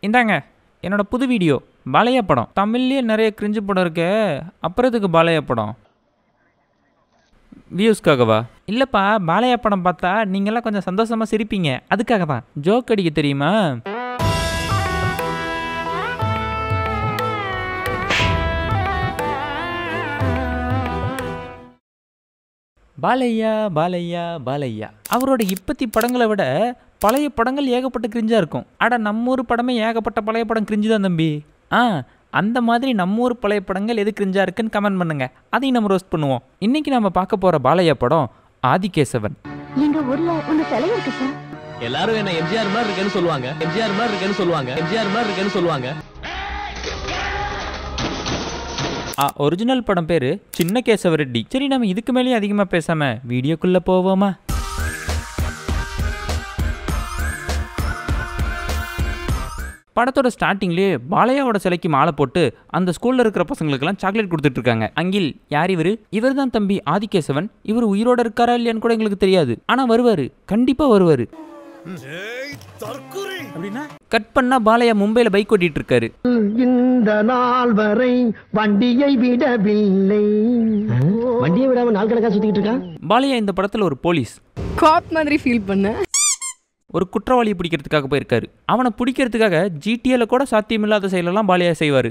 இந்தாங்க என்னோட புது வீடியோ பாலையா படம். தமிழ்லேயே நிறைய கிரிஞ்சு படம் இருக்கு, அப்புறத்துக்கு பாலையா படம் வியூஸ்க்காகவா? இல்லைப்பா, பாலையா படம் பார்த்தா நீங்கள்லாம் கொஞ்சம் சந்தோஷமாக சிரிப்பீங்க, அதுக்காக தான். ஜோக் அடிக்க தெரியுமா? பாலையா பாலையா பாலையா அவரோட இப்பத்தி படங்களை விட பழைய படங்கள் ஏகப்பட்ட கிரிஞ்சாக இருக்கும். அட நம்ம ஊர் படமே ஏகப்பட்ட பழைய படம் கிரிஞ்சு தான் தம்பி. அந்த மாதிரி நம்ம ஊர் பழைய படங்கள் எது கிரிஞ்சாக இருக்குன்னு கமெண்ட் பண்ணுங்க, அதையும் நம்ம ரோஸ்ட் பண்ணுவோம். இன்னைக்கு நம்ம பார்க்க போகிற பாலையா படம் ஆதிகேசவன். எங்க ஊர்ல ஒண்ணு சிலை இருக்கு சார். எல்லாரும் என்ன எம்ஜிஆர் மாதிரி இருக்கேன்னு சொல்லுவாங்க, எம்ஜிஆர் மாதிரி இருக்கேன்னு சொல்லுவாங்க, எம்ஜிஆர் மாதிரி இருக்கேன்னு சொல்லுவாங்க. ஒரிஜினல் படம் பேர் சின்ன கேசவ ரெட்டி. சரி, நம்ம இதுக்கு மேலேயே அதிகமாக பேசாமல் வீடியோக்குள்ளே போவோமா? படத்தோட ஸ்டார்டிங்லேயே பாலையாவோட சிலைக்கு மாலை போட்டு அந்த ஸ்கூலில் இருக்கிற பசங்களுக்கெல்லாம் சாக்லேட் கொடுத்துட்டு இருக்காங்க. அங்கில் யார் இவர்? இவர் தான் தம்பி ஆதிகேசவன். இவர் உயிரோட இருக்காரா இல்லையான்னு கூட எங்களுக்கு தெரியாது, ஆனால் வருவார், கண்டிப்பாக வருவார். கட் பண்ணா பாலையா மும்பையில் பைக் ஓட்டிட்டு இருக்காரு. இந்த நாள் வரை வண்டியை விடவில்லை, வண்டியை விடாம நாள் கணக்கா சுத்திட்டு இருக்கான். பாலையா இந்த படத்துல ஒரு போலீஸ் காப் மாதிரி ஃபீல் பண்ண, ஒரு குற்றவாளியை பிடிக்கிறதுக்காக போயிருக்காரு. அவனை பிடிக்கிறதுக்காக ஜிடிஏல கூட சாத்தியமில்லாத செயலெல்லாம் பாலையா செய்வார்.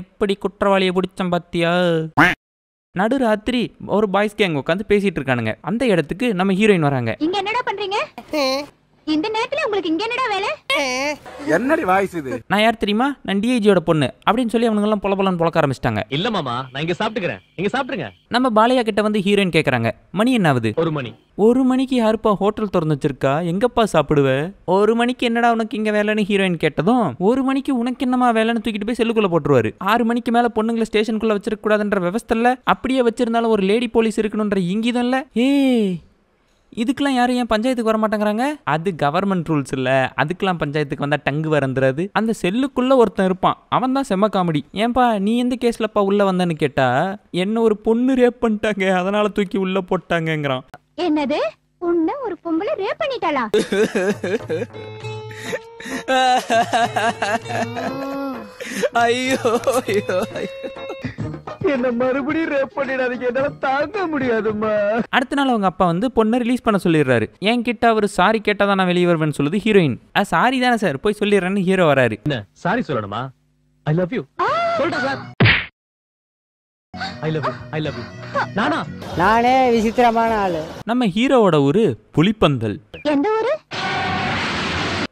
எப்படி குற்றவாளியை பிடிச்சம் பாத்தியா? நடுராத்திரி ஒரு பாய்ஸ் கேங் உட்காந்து பேசிட்டு இருக்கானுங்க. அந்த இடத்துக்கு நம்ம ஹீரோயின் வராங்க. இங்க என்னடா பண்றீங்க? இந்த நேரத்துல உங்களுக்கு இங்க என்னடா வேலை? என்னடி வாய்ஸ் இது? நான் யார் தெரியுமா? நான் டிஐஜியோட பொண்ணு அப்படின்னு சொல்லி அவனுங்க எல்லாம் பொலபலன்னு பொழக்க ஆரம்பிச்சிட்டாங்க. இல்ல மாமா, நான் இங்க சாப்பிட்டுக்கிறேன், நீங்க சாப்பிடுங்க. நம்ம பாலையா கிட்ட வந்து ஹீரோயின் கேக்குறாங்க, மணி என்ன ஆகுது? 1 மணி. 1 மணிக்கு யாருப்பா ஹோட்டல் திறந்து வச்சிருக்கா, எங்கப்பா சாப்பிடுவ? 1 மணிக்கு என்னடா உனக்கு இங்க வேலைன்னு ஹீரோயின் கேட்டதும், 1 மணிக்கு உனக்கு என்னமா வேலைன்னு தூக்கிட்டு போய் செல்லுக்குள்ள போட்டுருவாரு. 6 மணிக்கு மேல பொண்ணுங்களை ஸ்டேஷனுக்குள்ள வச்சிருக்க கூடாதுன்ற விவஸ்தில்ல, அப்படியே வச்சிருந்தாலும் ஒரு லேடி போலீஸ் இருக்கணும்ன்ற இங்கிதம் இல்ல. இதுக்கெல்லாம் யாரும் ஏன் பஞ்சாயத்துக்கு வர மாட்டேங்கிறாங்க? அது கவர்மெண்ட் ரூல்ஸ் இல்ல, அதுக்கெல்லாம் பஞ்சாயத்துக்கு வந்தா டங்கு வரந்துறாது. அந்த செல்லுக்குள்ள ஒருத்தன் இருப்பான், அவன் தான் செம்ம காமெடி. ஏன்பா நீ எந்த கேஸ்லப்பா உள்ள வந்தன்னு கேட்டா, என்ன ஒரு பொண்ணு ரேப் பண்ணிட்டாங்க, அதனால தூக்கி உள்ள போட்டாங்கிறான். என்னது? உன்ன ஒரு பொம்பளை ரேப் பண்ணிட்டாளா? ஐயோ ஐயோ, என்ன மறுபடியும் ரேப் பண்ணிடாதீங்க, என்னால தாங்க முடியாதுமா. அடுத்த நாள் அவங்க அப்பா வந்து பொண்ணை ரிலீஸ் பண்ண சொல்லிடுறாரு. என் கிட்ட அவர் சாரி கேட்டாதான் நான் வெளியே வருவேன்னு சொல்லுது ஹீரோயின். சாரி தானே சார், போய் சொல்லிடுறேன்னு ஹீரோ வராரு. என்ன சாரி சொல்லணுமா? ஐ லவ் யூ சொல்றேன் sir. I love you, I love you. நானே விசித்திரமான ஆளு. நம்ம ஹீரோவோட ஊரு புலிப்பந்தல். எந்த ஊரு?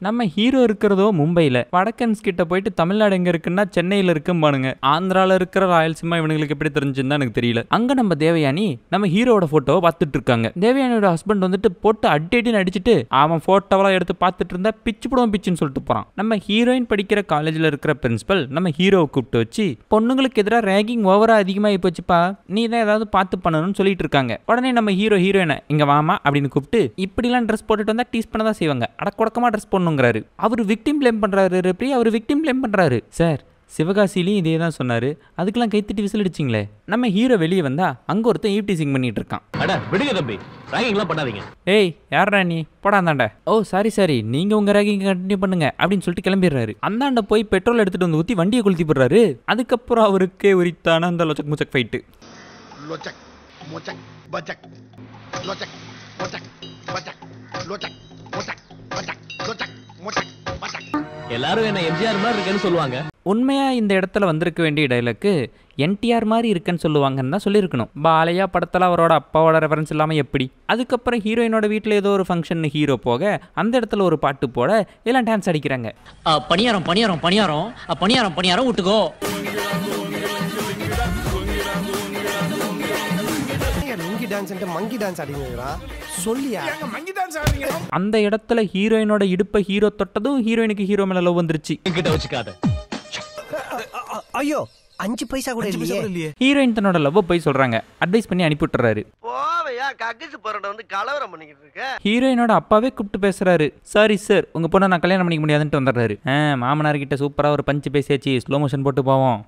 நம்ம ஹீரோ இருக்கிறதோ மும்பையில். வடக்கன்ஸ் கிட்ட போயிட்டு தமிழ்நாடு எங்கே இருக்குன்னா சென்னையில் இருக்கும்பானுங்க. ஆந்திராவில் இருக்கிற ராயல்சீமா இவனுங்களுக்கு எப்படி தெரிஞ்சுன்னு எனக்கு தெரியல. அங்கே நம்ம தேவயானி நம்ம ஹீரோட ஃபோட்டோவை பார்த்துட்டு இருக்காங்க. தேவயானியோட ஹஸ்பண்ட் வந்துட்டு போட்டு அடின்னு அடிச்சுட்டு அவன் ஃபோட்டோவெல்லாம் எடுத்து பார்த்துட்டு இருந்தா பிச்சு போடுவோம் பிச்சுன்னு சொல்லிட்டு போகிறான். நம்ம ஹீரோயின் படிக்கிற காலேஜில் இருக்கிற பிரின்சிபல் நம்ம ஹீரோவை கூப்பிட்டு வச்சு, பொண்ணுங்களுக்கு எதிராக ரேகிங் ஓவராக அதிகமாகி போச்சுப்பா, நீ தான் ஏதாவது பார்த்து பண்ணணும்னு சொல்லிட்டு இருக்காங்க. உடனே நம்ம ஹீரோயினை இங்கே வாமா அப்படின்னு கூப்பிட்டு, இப்படிலாம் ட்ரெஸ் போட்டுட்டு வந்தால் டீஸ் பண்ண தான் செய்வாங்க, அடக்குடக்கமாக ட்ரெஸ் பண்ணணும். அவர் விக்டிம் பிளேம் பண்றாரு, அவர் விக்டிம் பிளேம் பண்றாரு. சார் சிவகாசிலையும் இதே தான் சொன்னாரு, அதுக்கெல்லாம் கைத்தட்டி விசில் அடிச்சிங்களே. நம்ம ஹீரோ வெளியே வந்தா அங்க ஒருத்தன் ஈவ்டீசிங் பண்ணிட்டு இருக்கான். அட விடுங்க தம்பி, ராகிங்லாம் பண்ணாதீங்க. ஏய் யாரா நீ, போடாந்தாண்ட. ஓ சாரி நீங்க உங்க ராகிங் கண்டினியூ பண்ணுங்க அப்படின்னு சொல்லிட்டு கிளம்பிடுறாரு. அந்தாண்ட போய் பெட்ரோல் எடுத்துட்டு வந்து ஊத்தி வண்டியை கொளுத்தி போடுறாரு. அதுக்கப்புறம் அவருக்கே உரித்தான அந்த லொச்சக் முச்சக் ஃபைட்டு. லொச்சக் முச்சக் பச்சக் லொச்சக் முச்சக் பச்சக் லொச்சக் முச்சக் பச்சக் லொச்சக் முச்சக் பச்சக். எல்லாரும் என்ன எம்ஜிஆர் மாதிரி இருக்கேன்னு சொல்லுவாங்க. உண்மையா இந்த இடத்துல வந்திருக்க வேண்டிய டைலாக்கு என்டிஆர் மாதிரி இருக்குன்னு சொல்லுவாங்கன்னு தான் சொல்லியிருக்கணும். பாலையா படத்தில் அவரோட அப்பாவோட ரெஃபரன்ஸ் இல்லாமல் எப்படி? அதுக்கப்புறம் ஹீரோயினோட வீட்டில் ஏதோ ஒரு ஃபங்க்ஷன் ஹீரோ போக அந்த இடத்துல ஒரு பாட்டு போட எல்லாம் டான்ஸ் அடிக்கிறாங்க. பணியாரம் பணியாரம் பணியாரம் பணியாரம் பணியாரம் விட்டுக்கோ. அந்த இடத்துல ஹீரோயினோட இடுப்பை ஹீரோ தொட்டதும் ஹீரோயினுக்கு ஹீரோ மேல லவ் வந்துருச்சு. ஐயோ 5 பைசா கூட இல்லையே. ஹீரோயின் தன்னோட லவ் போய் சொல்றாங்க, அட்வைஸ் பண்ணி அனுப்பி விட்டுறாரு. போவையா கக்கிச்சு போறட வந்து கலவரம் பண்ணிக்கிட்டு இருக்க. ஹீரோயினோட அப்பாவே கூப்பிட்டு பேசுறாரு, சாரி சார் உங்க பொண்ணை நான் கல்யாணம் பண்ணிக்க முடியாதுன்னு வந்துடுறாரு. மாமனார் கிட்ட சூப்பரா ஒரு பஞ்சு பேசியாச்சு, ஸ்லோ மோஷன் போட்டு போவோம்.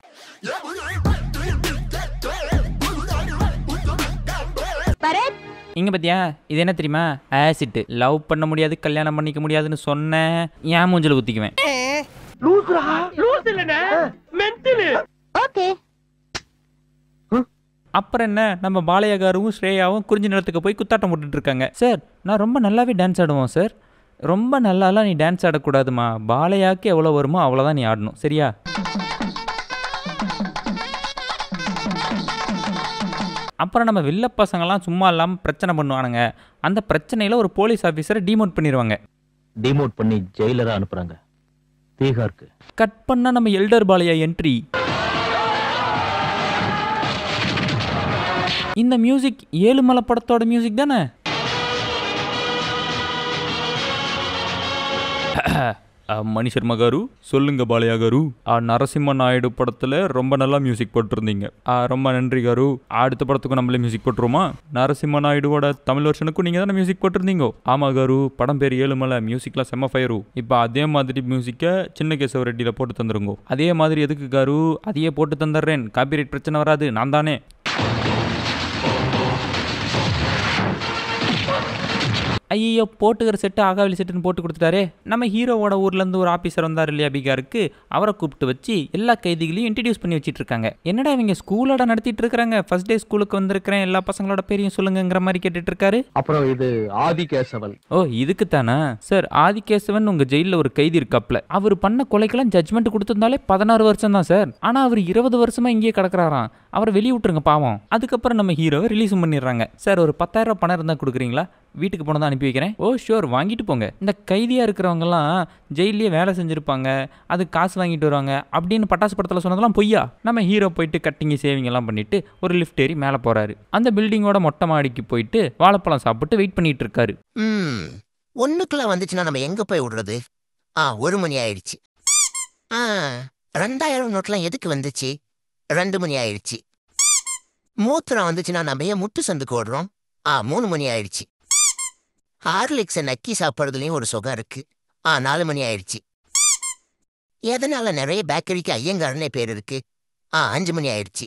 பரத் இங்க பாத்தியா இது என்ன தெரியுமா? ஆசிட். லவ் பண்ண முடியாது கல்யாணம் பண்ணிக்க முடியாதுன்னு சொன்னேன் ஏன் மூஞ்சில ஊத்திக்குவேன். ஓகே. அப்புறம் என்ன நம்ம பாலையகாரும் ஸ்ரேயாவும் குறிஞ்சி நிலத்துக்கு போய் குத்தாட்டம் போட்டுட்டு இருக்காங்க. சார் நான் ரொம்ப நல்லாவே டான்ஸ் ஆடுவோம் சார். ரொம்ப நல்லாலாம் நீ டான்ஸ் ஆடக்கூடாதுமா. பாலையாக்கு எவ்வளோ வருமோ அவ்வளோதான் நீ ஆடணும் சரியா? அப்புறம் நம்ம வில்ல பசங்கள்லாம் சும்மா இல்லாமல் பிரச்சனை பண்ணுவானுங்க. அந்த பிரச்சனையில் ஒரு போலீஸ் ஆஃபீஸரை டிமோட் பண்ணிடுவாங்க. டிமோட் பண்ணி ஜெயிலரா அனுப்புறாங்க பீகாருக்கு. கட் பண்ணால் நம்ம எல்டர் பாலையா என்ட்ரி. இந்த மியூசிக் ஏழுமலை படத்தோட மியூசிக் தானே? மணி சர்மா காரு சொல்லுங்க பாலையா காரு. நரசிம்ம நாயுடு படத்தில் ரொம்ப நல்லா மியூசிக் போட்டிருந்தீங்க. ரொம்ப நன்றி காரு. அடுத்த படத்துக்கும் நம்மளே மியூசிக் போட்டுருவோமா? நரசிம்ம நாயுடுவோட தமிழ் வருஷனுக்கும் நீங்கள் தானே மியூசிக் போட்டிருந்தீங்க. ஆமாம் காரு. படம் பேர் ஏழுமலை. மியூசிக்லாம் செம்ம ஃபயரு. இப்போ அதே மாதிரி மியூசிக்கை சின்ன கேசவ ரெட்டியில் போட்டு தந்துருங்க. அதே மாதிரி எதுக்கு காரு? அதையே போட்டு தந்துடுறேன். காப்பிரைட் பிரச்சனை வராது. நான் தானே. ஐயோ போட்டுக்கிற செட்டு ஆகாவலி செட்டுன்னு போட்டு கொடுத்துட்டாரே. நம்ம ஹீரோவோட ஊர்லேருந்து ஒரு ஆஃபீஸர் வந்தார் இல்லையா பீகாருக்கு. அவரை கூப்பிட்டு வச்சு எல்லா கைதிகளையும் இன்ட்ரடியூஸ் பண்ணி வச்சுட்டு இருக்காங்க. என்னடா இவங்க ஸ்கூலோட நடத்திட்டு இருக்காங்க. ஃபர்ஸ்ட் டே ஸ்கூலுக்கு வந்திருக்கிறேன் எல்லா பசங்களோட பேரையும் சொல்லுங்கிற மாதிரி கேட்டுட்டு இருக்காரு. அப்புறம் இது ஆதிகேசவன். ஓ இதுக்கு தானே சார். ஆதிகேசவன் உங்க ஜெயிலில் ஒரு கைதி இருக்காப்ல. அவர் பண்ண கொலைக்கெல்லாம் ஜட்மெண்ட் கொடுத்திருந்தாலே 16 வருஷம் தான் சார். ஆனால் அவர் 20 வருஷமா இங்கேயே கிடக்குறாராம். அவரை வெளியே விட்டுருங்க பாவம். அதுக்கப்புறம் நம்ம ஹீரோவை ரிலீஸ் பண்ணிடுறாங்க. சார் ஒரு 10,000 பணம் இருந்தால் கொடுக்குறீங்களா? வீட்டுக்கு போனதான் அனுப்பி வைக்கிறேன். ஓ ஷோர் வாங்கிட்டு போங்க. இந்த கைதியாக இருக்கிறவங்கலாம் ஜெயிலே வேலை செஞ்சுருப்பாங்க, அது காசு வாங்கிட்டு வருவாங்க அப்படின்னு பட்டாசு படத்தில் சொன்னதெல்லாம் பொய்யா. நம்ம ஹீரோ போயிட்டு கட்டிங் சேவிங் எல்லாம் பண்ணிட்டு ஒரு லிஃப்ட் ஏறி மேலே போறாரு. அந்த பில்டிங்கோட மொட்டை மாடிக்கு போயிட்டு வாழைப்பழம் சாப்பிட்டு வெயிட் பண்ணிட்டு இருக்காரு. ஒண்ணுக்குள்ள வந்துச்சுன்னா நம்ம எங்க போய் விடுறது? 1 மணி ஆயிடுச்சு. 2000 நோட்லாம் எதுக்கு வந்துச்சு? 2 மணி ஆயிடுச்சு. மூத்திரம் வந்துச்சுன்னா நம்ம ஏன் முட்டு சந்துக்கு ஓடுறோம்? 3 மணி ஆயிடுச்சு. ஹார்லிக்ஸை நக்கி சாப்பிட்றதுலையும் ஒரு சுகம் இருக்கு. 4 மணி ஆயிடுச்சு. எதனால நிறைய பேக்கரிக்கு ஐயங்காரனே பேர் இருக்கு? 5 மணி ஆயிடுச்சு.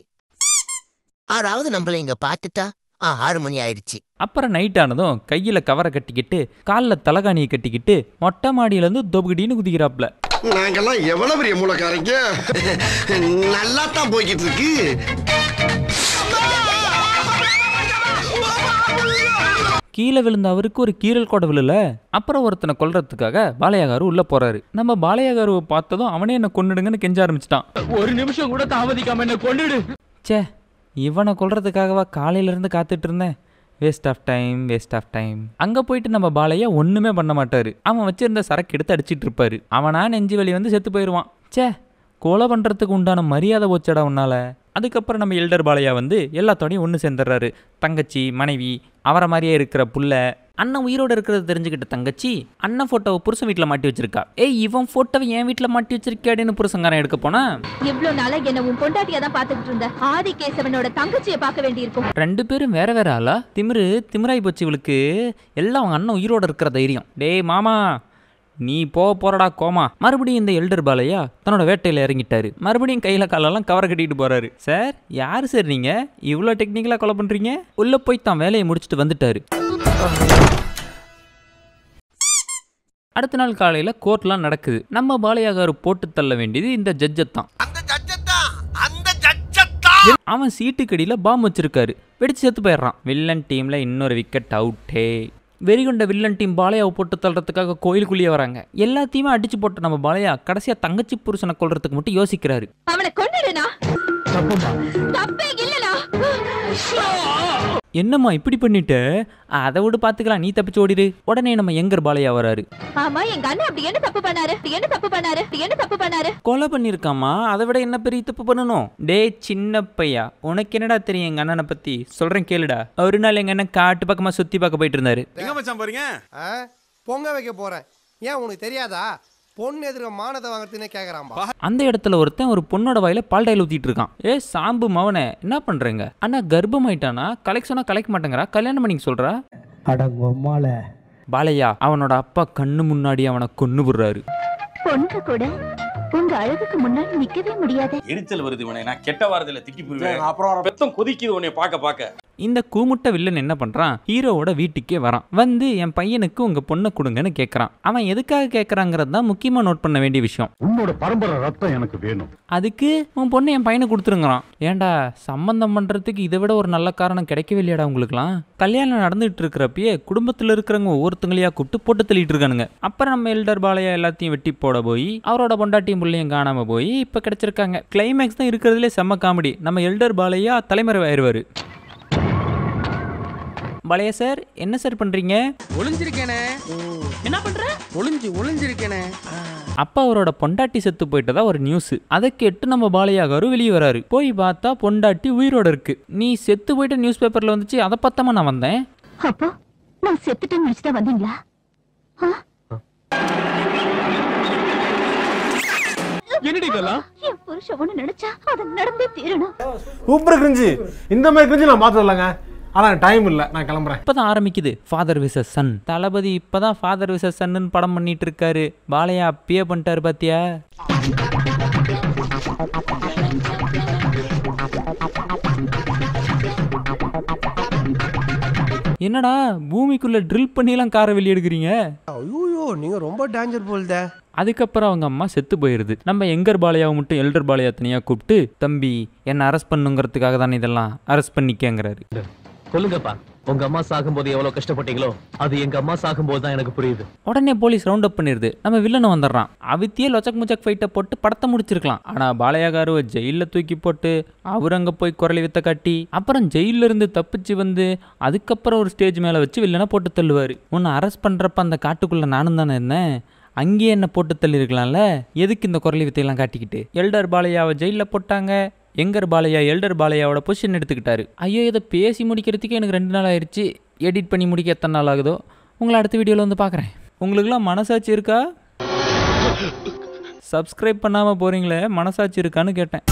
ஆறாவது நம்மள இங்க பார்த்துட்டா 6 மணி ஆயிடுச்சு. அப்புறம் நைட் ஆனதும் கையில் கவரை கட்டிக்கிட்டு காலில் தலகாணியை கட்டிக்கிட்டு மொட்டை மாடியிலேருந்து தொபுகிடின்னு குதிக்கிறாப்புல. நாங்கெல்லாம் எவ்வளவு பெரிய மூலக்காரங்க. நல்லா தான் போய்கிட்டு இருக்கு. கீழே விழுந்த அவருக்கு ஒரு கீரல் கூட விழல. அப்புறம் ஒருத்தனை கொல்றதுக்காக பாலையாகாரு உள்ள போறாரு. நம்ம பாலையாகாருவை பார்த்ததும் அவனே என்ன கொன்னுடுங்கன்னு கெஞ்ச ஆரம்பிச்சிட்டான். ஒரு நிமிஷம் கூட தாமதிக்காம என்ன கொன்னுடு. சே இவனை கொல்றதுக்காகவா காலையில இருந்து காத்துட்டு இருந்தேன். Waste of time, waste of time. அங்கே போயிட்டு நம்ம பாலையா ஒன்றுமே பண்ண மாட்டார். அவன் வச்சிருந்த சரக்கு எடுத்து அடிச்சிட்டு இருப்பாரு. அவனா நெஞ்சு வலி வந்து செத்து போயிடுவான். சே கொலை பண்ணுறதுக்கு உண்டான மரியாதை போச்சடா உன்னால. அதுக்கப்புறம் நம்ம எல்டர் பாலையா வந்து எல்லாத்தோடையும் ஒன்று சேர்ந்துடுறாரு. தங்கச்சி, மனைவி, அவரை மாதிரியே இருக்கிற புள்ள. அண்ணன் உயிரோடு இருக்கிறது தெரிஞ்சுக்கிட்ட தங்கச்சி அண்ணன் ஃபோட்டோவை புருஷன் வீட்டில் மாட்டி வச்சிருக்கா. ஏய் இவன் ஃபோட்டோவை என் வீட்டில் மாட்டி வச்சிருக்காடின்னு புருஷங்காரன் எடுக்க போனா. இவ்வளவு நாளா என்ன உன் பொண்டாட்டியா தான் பாத்துக்கிட்டு இருந்த. ஆதிகேசவனோட தங்கச்சியை பார்க்க வேண்டியிருக்கும். 2 பேரும் வேற வேற ஆளா? திமிராய் போச்சு இவளுக்கு. எல்லாம் அவங்க அண்ணன் உயிரோடு இருக்கிற தைரியம். டேய் மாமா நீ போறடா கோமா. மறுபடியும் இந்த எல்டர் பாலையா தன்னோட வேட்டையில் இறங்கிட்டாரு. மறுபடியும் கையில் காலெல்லாம் கவரை கட்டிட்டு போறாரு. சார் யாரு சார் நீங்க இவ்வளோ டெக்னிக்கலாக கொலை பண்றீங்க? உள்ள போய் தான் வேலையை முடிச்சுட்டு வந்துட்டாரு. அடுத்த நாள் காலையில் கோர்ட்லாம் நடக்குது. நம்ம பாலையாகாரு போட்டு தள்ள வேண்டியது இந்த ஜட்ஜத்தான். அவன் சீட்டுக்கடியில் பாம்பு வச்சிருக்காரு. வெடிச்சு செத்து போயிடுறான். வில்லன் டீம்ல இன்னொரு விக்கெட் அவுட்டே. வெறிகொண்ட வில்லன் டீம் பாலையாவை போட்டு தள்ளுறதுக்காக கோயிலுக்குள்ளேயே வராங்க. எல்லாத்தையுமே அடிச்சு போட்டு நம்ம பாலையா கடைசியா தங்கச்சி புருஷனை கொல்றதுக்கு மட்டும் யோசிக்கிறாரு. அவனை கொன்னுடுனா? தப்பே இல்லடா. என்னம்மா இப்படி பண்ணிட்டு? அதை விட பாத்துக்கலாம், நீ தப்பிச்சு ஓடிடு. உடனே நம்ம எங்கர் பாலையா வராரு. ஆமா எங்க அண்ணன் அப்படி என்ன தப்பு பண்ணாரு? கொலை பண்ணிருக்காமா. அதை விட என்ன பெரிய தப்பு பண்ணணும்? டே சின்ன பையா உனக்கு என்னடா தெரியும் எங்க அண்ணனை பத்தி? சொல்றேன் கேளுடா. ஒரு நாள் எங்க அண்ணன் காட்டு பக்கமா சுத்தி பார்க்க போயிட்டு இருந்தாரு. எங்க மச்சான் போறீங்க? பொங்க வைக்க போறேன். ஏன் உனக்கு தெரியாதா? பொண்ணு எதிர்க்க மானத்தை வாங்குறதுனே கேக்குறான்பா. அந்த இடத்துல ஒருத்தன் ஒரு பொண்ணோட வாயில பால் டைல் ஊத்திட்டு இருக்கான். ஏ சாம்பு மவனே என்ன பண்றீங்க? அண்ணா கர்ப்பம் ஆயிட்டானா? கலெக்ஷனா கலெக்ட் மாட்டேங்கிறா. கல்யாணம் பண்ணிக்க சொல்றா. அடங்கம்மால பாலையா அவனோட அப்பா கண்ணு முன்னாடி அவனை கொன்னு விடுறாரு. பொண்ணு கூட உங்க அழகுக்கு முன்னாடி நிக்கவே முடியாது. எரிச்சல் வருது உனே. நான் கெட்ட வாரத்துல திக்கி போடுவேன். அப்புறம் பெத்தம் கொதிக்குது உன்னை பார்க்க. இந்த கூமுட்ட வில்லன் என்ன பண்றான், ஹீரோவோட வீட்டுக்கே வரான். வந்து என் பையனுக்கு உங்க பொண்ணை கொடுங்கன்னு கேட்கறான். அவன் எதுக்காக கேட்கறாங்கிறது தான் முக்கியமா நோட் பண்ண வேண்டிய விஷயம். உன்னோட பரம்பரை ரத்தம் எனக்கு வேணும், அதுக்கு உன் பொண்ணு என் பையனை கொடுத்துருங்கிறான். ஏன்டா சம்பந்தம் பண்றதுக்கு இதை விட ஒரு நல்ல காரணம் கிடைக்கவே இல்லையாடா உங்களுக்குலாம்? கல்யாணம் நடந்துட்டு இருக்கிறப்பயே குடும்பத்துல இருக்கிறவங்க ஒவ்வொருத்தங்களையா கூப்பிட்டு போட்டு தள்ளிட்டு இருக்கானுங்க. அப்புறம் நம்ம எல்டர் பாலையா எல்லாத்தையும் வெட்டி போட போய் அவரோட பொண்டாட்டியும் புள்ளையும் காணாம போய் இப்ப கிடைச்சிருக்காங்க. கிளைமேக்ஸ் தான் இருக்கிறதுலே செம்ம காமெடி. நம்ம எல்டர் பாலையா தலைமறைவாயிருவாரு. பாலையா சார் என்ன சார் பண்றீங்க? ஒளிஞ்சிருக்கேனே. என்ன பண்ற? ஒளிஞ்சிருக்கேனே. அப்ப அவரோட பொண்டாட்டி செத்து போயிட்டதா ஒரு நியூஸ். அதை கேட்டு நம்ம பாலையாகாரு வெளியே வராரு. போய் பார்த்தா பொண்டாட்டி உயிரோட இருக்கு. நீ செத்து போயிட்ட நியூஸ் பேப்பர்ல வந்துச்சு, அதை பத்தமா நான் வந்தேன். அப்போ நான் செத்துட்டேன்னு நினைச்சுதான் வந்தீங்களா? என்னடி இதெல்லாம்? என் புருஷன் ஒண்ணு நினைச்சா அது நடந்தே தீரணும். Super cringe. இந்த மாதிரி கிரிஞ்சு நான் பார்த்தது இல்லைங்க. ஆனா டைம் இல்ல, நான் கிளம்புறேன். இப்பதான் ஆரம்பிக்குது ஃபாதர் விசஸ் சன். தளபதி இப்பதான் ஃபாதர் விசஸ் சன்னு படம் பண்ணிட்டு இருக்காரு. பாலையா அப்பயே பண்ணிட்டாரு பாத்தியா? என்னடா பூமிக்குள்ள ட்ரில் பண்ணிலாம் காரை வெளியே எடுக்கிறீங்க? ஐயோ நீங்க ரொம்ப டேஞ்சர் போல்தே. அதுக்கப்புறம் அவங்க அம்மா செத்து போயிருது. நம்ம எங்கர் பாலையாவை மட்டும் எல்டர் பாலையா தனியா கூப்பிட்டு, தம்பி என்ன அரெஸ்ட் பண்ணுங்கிறதுக்காக தானே இதெல்லாம், அரெஸ்ட் பண்ணிக்கங்கிறாரு. சொல்லுங்கப்பா, உங்க அம்மா சாகும்போது எவ்வளவு கஷ்டப்பட்டீங்களோ அது எங்க அம்மா சாகும்போது தான் எனக்கு புரியுது. உடனே போலீஸ் ரவுண்ட் அப் பண்ணிருது. நம்ம வில்லனை வந்துடுறான். அவித்தியே லொச்சக் முச்சக் ஃபைட்டை போட்டு படத்தை முடிச்சிருக்கலாம். ஆனா பாலையாகாருவை ஜெயில தூக்கி போட்டு அவர் அங்க போய் குரலி வித்த காட்டி அப்புறம் ஜெயில இருந்து தப்பிச்சு வந்து அதுக்கப்புறம் ஒரு ஸ்டேஜ் மேல வச்சு வில்லனை போட்டு தள்ளுவாரு. உன்னை அரெஸ்ட் பண்றப்ப அந்த காட்டுக்குள்ள நானும் தானே இருந்தேன், அங்கேயே என்ன போட்டு தள்ளி இருக்கலாம்ல, எதுக்கு இந்த குரலி வித்தையெல்லாம் காட்டிக்கிட்டு? எல்டர் பாலையாவை ஜெயில போட்டாங்க. எங்கர் பாலையா எல்டர் பாலையாவோட பொசிஷன் எடுத்துக்கிட்டாரு. ஐயோ இதை பேசி முடிக்கிறதுக்கு எனக்கு 2 நாள் ஆயிடுச்சு. எடிட் பண்ணி முடிக்க எத்தனை நாள் ஆகுதோ. உங்களை அடுத்த வீடியோவில் வந்து பார்க்குறேன். உங்களுக்குலாம் மனசாட்சி இருக்கா? சப்ஸ்கிரைப் பண்ணாமல் போகிறீங்களே, மனசாட்சி இருக்கான்னு கேட்டேன்.